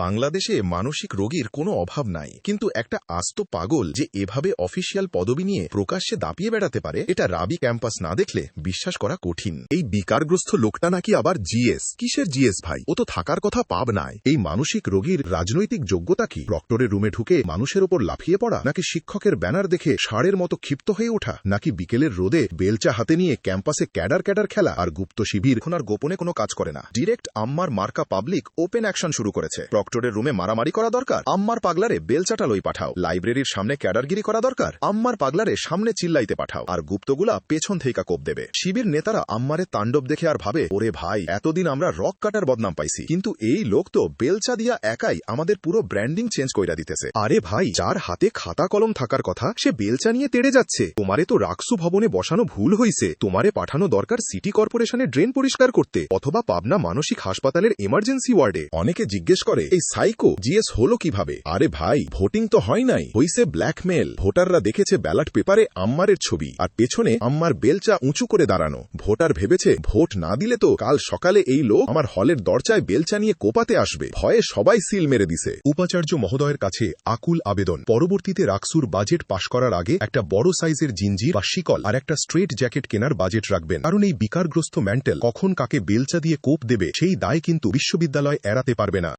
বাংলাদেশে মানসিক রোগীর কোনো অভাব নাই, কিন্তু একটা আস্ত পাগল যে এভাবে অফিসিয়াল পদবি নিয়ে প্রকাশ্যে দাপিয়ে বেড়াতে পারে, এটা রাবি ক্যাম্পাস না দেখলে বিশ্বাস করা কঠিন। এই বিকারগ্রস্ত লোকটা নাকি আবার জিএস। কিসের জিএস ভাই? ও তো থাকার কথা পাবনায়। এই মানসিক রোগীর রাজনৈতিক যোগ্যতা কি? প্রক্টরের রুমে ঢুকে মানুষের ওপর লাফিয়ে পড়া, নাকি শিক্ষকের ব্যানার দেখে ষাঁড়ের মতো ক্ষিপ্ত হয়ে ওঠা, নাকি বিকেলের রোদে বেলচা হাতে নিয়ে ক্যাম্পাসে ক্যাডার খেলা আর গুপ্ত শিবির? এখন আর গোপনে কোনো কাজ করে না, ডিরেক্ট আম্মার মার্কা পাবলিক ওপেন অ্যাকশন শুরু করেছে। প্রক্টরের রুমে মারামারি করা দরকার, আম্মার পাগলারে বেলচাটা লই পাঠাও। লাইব্রেরির সামনে ক্যাডারগিরি করা দরকার, আম্মার পাগলারে সামনে চিল্লাইতে পাঠাও। আর গুপ্তগুলা পেছন থেকে কোপ দেবে। শিবির নেতারা আম্মারে তাণ্ডব দেখে আর ভাবে, ওরে ভাই, এতদিন আমরা রক কাটার বদনাম পাইছি, কিন্তু এই লোক তো বেলচা দিয়া একাই আমাদের পুরো ব্র্যান্ডিং চেঞ্জ কইরা দিতেছে। আরে ভাই, যার হাতে খাতা কলম থাকার কথা সে বেলচা নিয়ে তেড়ে যাচ্ছে। তোমারে তো রাকসু ভবনে বসানো ভুল হইছে, তোমারে পাঠানো দরকার সিটি কর্পোরেশনের ড্রেন পরিষ্কার করতে, অথবা পাবনা মানসিক হাসপাতালের এমার্জেন্সি ওয়ার্ডে। অনেকে জিজ্ঞেস করে, এই সাইকো জিএস হলো কিভাবে? আরে ভাই, ভোটিং তো হয় নাই, হইছে ব্ল্যাকমেল। ভোটাররা দেখেছে ব্যালট পেপারে আম্মারের ছবি, আর পেছনে আম্মার বেলচা উঁচু করে দাঁড়ানো। ভোটার ভেবেছে ভোট না দিলে তো কাল সকালে এই লোক আমার হলের দরজায় বেলচা নিয়ে কোপাতে আসবে। ভয়ে সবাই সিল মেরে দিছে। উপাচার্য মহোদয়ের কাছে আকুল আবেদন, পরবর্তীতে রাকসুর বাজেট পাশ করার আগে একটা বড় সাইজের জিঞ্জির বা শিকল আর একটা স্ট্রেট জ্যাকেট কেনার বাজেট রাখবেন, কারণ এই বিকারগ্রস্ত মেন্টাল কখন কাকে বেলচা দিয়ে কোপ দেবে সেই দায় কিন্তু বিশ্ববিদ্যালয় এড়াতে পারবে না।